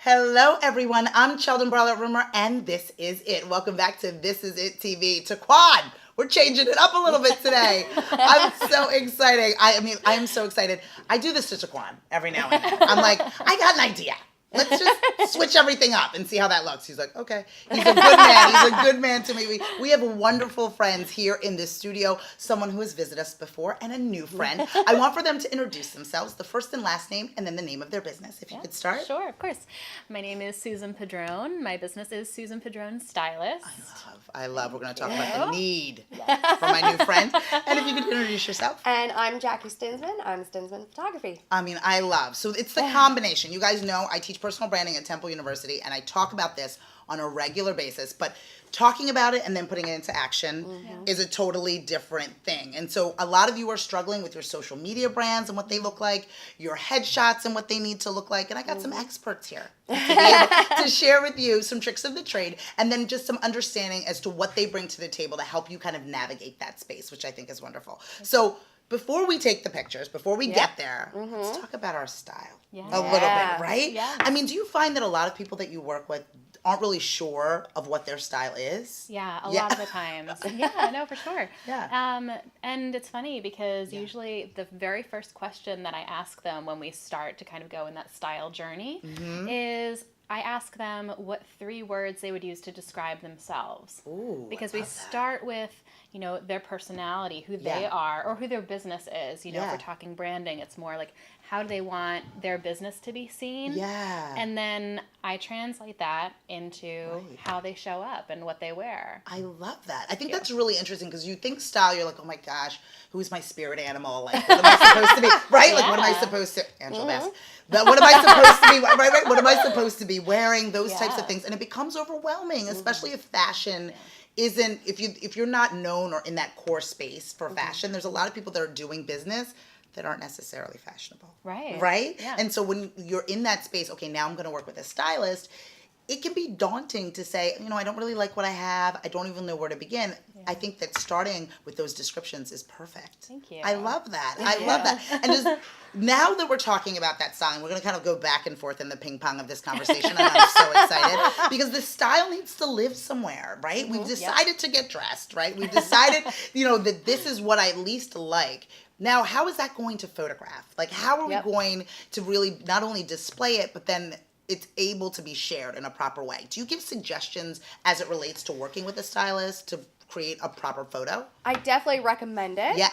Hello, everyone. I'm Cheldin Barlatt Rumer, and this is it. Welcome back to This Is It TV. Taquan, we're changing it up a little bit today. I'm so excited. I am so excited. I do this to Taquan every now and then. I'm like, I got an idea. Let's just switch everything up and see how that looks. He's like, okay. He's a good man. He's a good man to me. We have wonderful friends here in this studio, someone who has visited us before and a new friend. I want for them to introduce themselves, the first and last name, and then the name of their business. If you could start. Sure, of course. My name is Susan Padron. My business is Susan Padron Stylist. I love. We're going to talk about the need for my new friend. And if you could introduce yourself. And I'm Jackie Stinsman. I'm Stinsman Photography. I love. So it's the combination. You guys know I teach personal branding at Temple University, and I talk about this on a regular basis, but talking about it and then putting it into action is a totally different thing. And so a lot of you are struggling with your social media brands and what they look like, your headshots and what they need to look like. And I got some experts here to be able to share with you some tricks of the trade and then just some understanding as to what they bring to the table to help you kind of navigate that space, which I think is wonderful. So before we take the pictures, before we get there, let's talk about our style a little bit, right? Yeah. I mean, do you find that a lot of people that you work with aren't really sure of what their style is? Yeah, a lot of the times. Yeah, no, for sure. Yeah. And it's funny because usually the very first question that I ask them when we start to kind of go in that style journey is I ask them what 3 words they would use to describe themselves. Ooh, because we start with, their personality, who they are, or who their business is. If we're talking branding, it's more like how do they want their business to be seen? Yeah. And then I translate that into how they show up and what they wear. I love that. I think that's really interesting because you think style, you're like, oh my gosh, who's my spirit animal? Like, what am I supposed to be? Right? Like, what am I supposed to, Angela Bass. But what am I supposed to be, right? What am I supposed to be wearing? Those types of things. And it becomes overwhelming, especially if fashion isn't, if you're not known or in that core space for fashion, there's a lot of people that are doing business that aren't necessarily fashionable. Right? Yeah. And so when you're in that space, okay, now I'm going to work with a stylist, it can be daunting to say, I don't really like what I have. I don't even know where to begin. Yeah. I think that starting with those descriptions is perfect. Thank you. I love that. I love that. And just now that we're talking about that styling, we're going to kind of go back and forth in the ping pong of this conversation. And I'm so excited because the style needs to live somewhere, right? We've decided to get dressed, right? We've decided, that this is what I least like. Now, how is that going to photograph? Like, how are we going to really not only display it, but then it's able to be shared in a proper way? Do you give suggestions as it relates to working with a stylist to create a proper photo? I definitely recommend it. Yeah.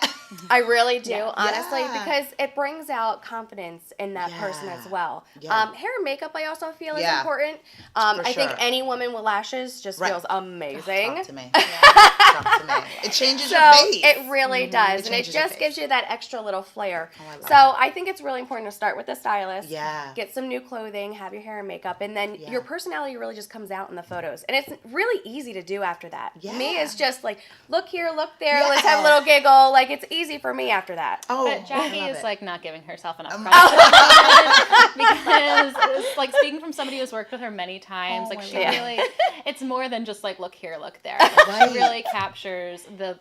I really do, honestly, because it brings out confidence in that person as well. Yeah. Hair and makeup, I also feel is important. I think any woman with lashes just feels amazing. Talk to me. Talk to me. It changes your face. It really does, and it just gives you that extra little flair. I think it's really important to start with a stylist. Yeah. Get some new clothing, have your hair and makeup, and then your personality really just comes out in the photos. And it's really easy to do after that. Yeah. Me, it's just like, look here, look there, let's have a little giggle. Like, it's easy for me after that. But Jackie is like not giving herself enough credit because it's like speaking from somebody who's worked with her many times, like she really, it's more than just like look here, look there. Like, she really captures the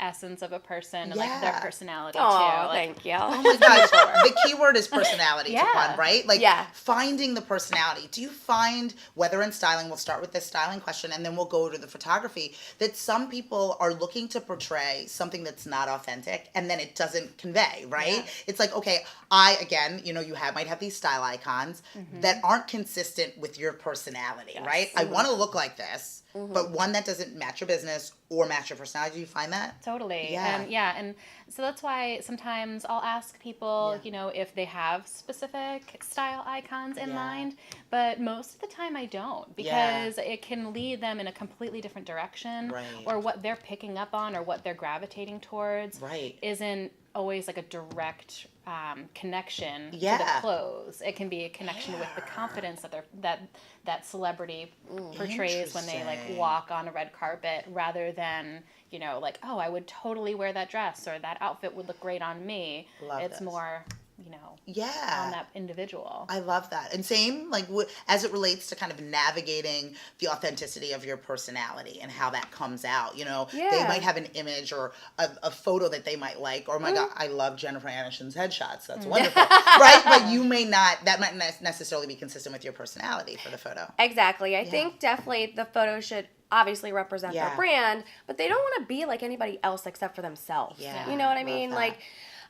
essence of a person and like their personality too. Thank you. Oh my gosh. The key word is personality, Taquan, right? Like finding the personality. Do you find, whether in styling, we'll start with this styling question and then we'll go to the photography, that some people are looking to portray something that's not authentic and then it doesn't convey, right? Yeah. It's like, okay, you might have these style icons that aren't consistent with your personality, right? I want to look like this, but one that doesn't match your business or match your personality. Do you find that? Totally. Yeah. And so that's why sometimes I'll ask people, if they have specific style icons in mind, but most of the time I don't, because it can lead them in a completely different direction, or what they're picking up on or what they're gravitating towards isn't always like a direct connection to the clothes. It can be a connection with the confidence that celebrity portrays when they like walk on a red carpet, rather than I would totally wear that dress or that outfit would look great on me. It's more Yeah. on that individual. I love that. And same, like, as it relates to kind of navigating the authenticity of your personality and how that comes out. They might have an image or a photo that they might like, or my God, I love Jennifer Aniston's headshots. That's wonderful, right? But that might not necessarily be consistent with your personality for the photo. Exactly. I think definitely the photo should obviously represent their brand, but they don't want to be like anybody else except for themselves. Yeah. You know what I mean? That. Like,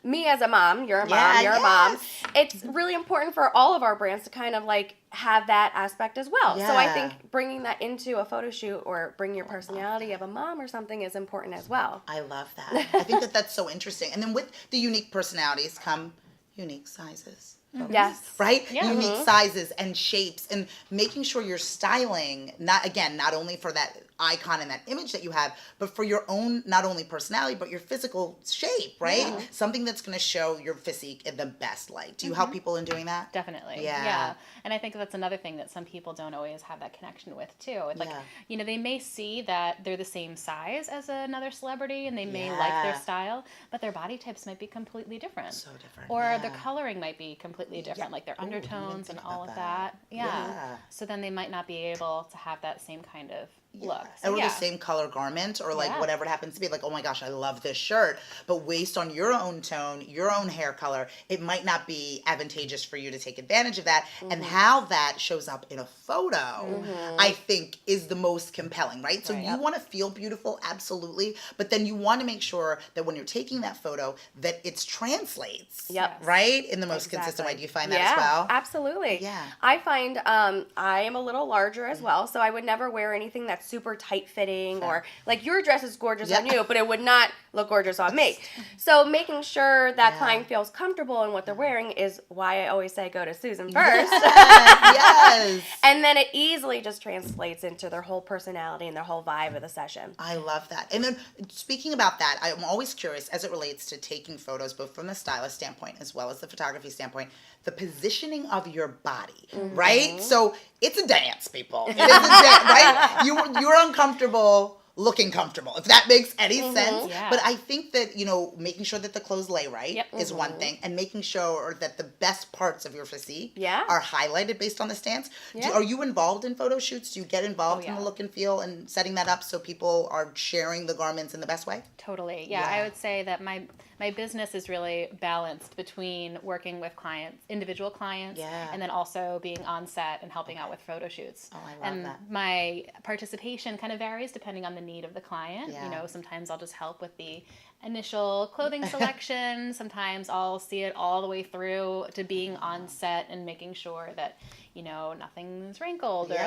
me as a mom, you're a mom, you're a mom. It's really important for all of our brands to kind of like have that aspect as well. Yeah. So I think bringing that into a photo shoot or bring your personality of a mom or something is important as well. I love that. I think that's so interesting. And then with the unique personalities come unique sizes. Yes. Right? Yeah. Unique sizes and shapes, and making sure you're styling, not only for that icon and that image that you have, but for your own, not only personality, but your physical shape, right? Yeah. Something that's going to show your physique in the best light. Do you help people in doing that? Definitely. Yeah. And I think that's another thing that some people don't always have that connection with too. It's like, Yeah. they may see that they're the same size as another celebrity and they may like their style, but their body types might be completely different. So different. Or yeah. their coloring might be completely different, like their Ooh, didn't undertones think and all about of that. Yeah. Yeah. So then they might not be able to have that same kind of look. Or So, the same color garment, or like Yeah. whatever it happens to be. Like, oh my gosh, I love this shirt. But based on your own tone, your own hair color, it might not be advantageous for you to take advantage of that. And how that shows up in a photo, I think, is the most compelling, right? So you want to feel beautiful, absolutely. But then you want to make sure that when you're taking that photo, that it translates, right? In the most consistent way. Do you find that as well? Absolutely. Yeah. I find I am a little larger as well, so I would never wear anything that's super tight fitting or like your dress is gorgeous on you, but it would not look gorgeous on me. So making sure that client feels comfortable in what they're wearing is why I always say go to Susan first. Yes. And then it easily just translates into their whole personality and their whole vibe of the session. I love that. And then speaking about that, I'm always curious as it relates to taking photos, both from the stylist standpoint as well as the photography standpoint, the positioning of your body, right? So it's a dance, people. It is a dance, right? You're uncomfortable looking comfortable, if that makes any sense. Yeah. But I think that, making sure that the clothes lay right is one thing, and making sure that the best parts of your physique are highlighted based on the stance. Are you involved in photo shoots? Do you get involved in the look and feel and setting that up so people are sharing the garments in the best way? Totally. Yeah. I would say that my business is really balanced between working with clients, individual clients, and then also being on set and helping out with photo shoots. Oh, I love that. My participation kind of varies depending on the need of the client. Yeah. Sometimes I'll just help with the initial clothing selection. Sometimes I'll see it all the way through to being on set and making sure that, nothing's wrinkled or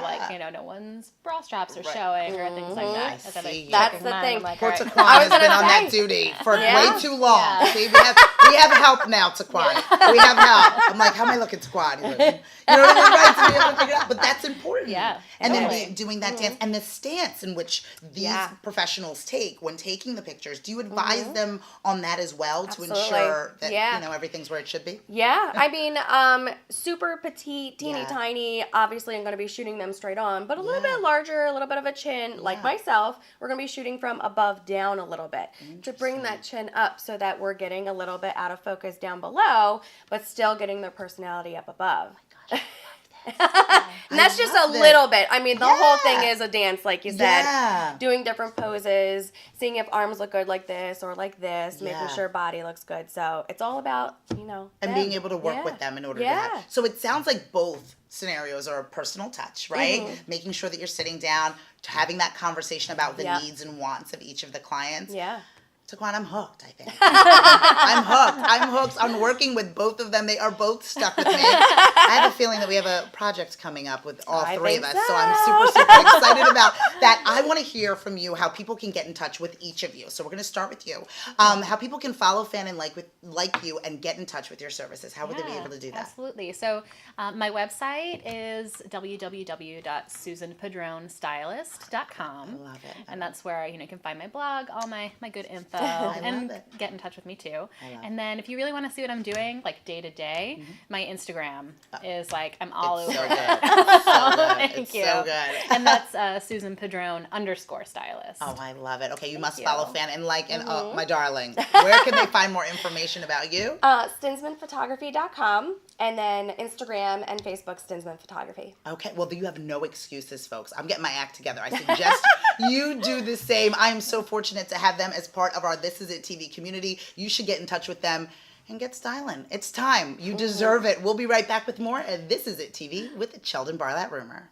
no one's bra straps are showing or things like that. I see you. That's the thing. Poor Taquan has been on that duty for way too long. Yeah. See, we have help now, Taquan. We have help. I'm like, how am I looking, Taquan? He's like, you know what I mean? Right? So we have to figure it out. But that's important. Yeah. And Totally. then doing that dance and the stance in which these professionals take when taking the pictures. Do you advise them on that as well to ensure that everything's where it should be? Yeah, I mean, super petite, teeny tiny. Obviously, I'm going to be shooting them straight on, but a little bit larger, a little bit of a chin. Like myself, we're going to be shooting from above down a little bit to bring that chin up so that we're getting a little bit out of focus down below, but still getting their personality up above. And that's just a little bit. I mean, the whole thing is a dance, like you said. Doing different poses, seeing if arms look good like this or like this, making sure body looks good. So it's all about, and them. being able to work with them in order to have. So it sounds like both scenarios are a personal touch, right? Making sure that you're sitting down, having that conversation about the needs and wants of each of the clients. Yeah. Taquan, I'm hooked, I think. I'm hooked on working with both of them. They are both stuck with me. I have a feeling that we have a project coming up with all three of us, so I'm super excited about that. I want to hear from you how people can get in touch with each of you. So we're going to start with you. How people can follow Fan and like you and get in touch with your services. How would they be able to do that? Absolutely. So my website is www.susanpadronstylist.com. I love it. And that's where you can find my blog, all my good info. info and get in touch with me too. And then if you really want to see what I'm doing, like day to day, my Instagram is like, I'm all over so it. good. So good. Thank It's you. so good. And that's Susan Padron _stylist. Oh, I love it. Okay, you must you. follow Fan and like, and my darling, where can they find more information about you? Stinsmanphotography.com, and then Instagram and Facebook, Stinsman Photography. Okay, well, you have no excuses, folks. I'm getting my act together. I suggest you do the same. I am so fortunate to have them as part of our This Is It TV community. You should get in touch with them and get styling. It's time. You deserve it. We'll be right back with more. And This Is It TV with Cheldin Barlatt Rumer.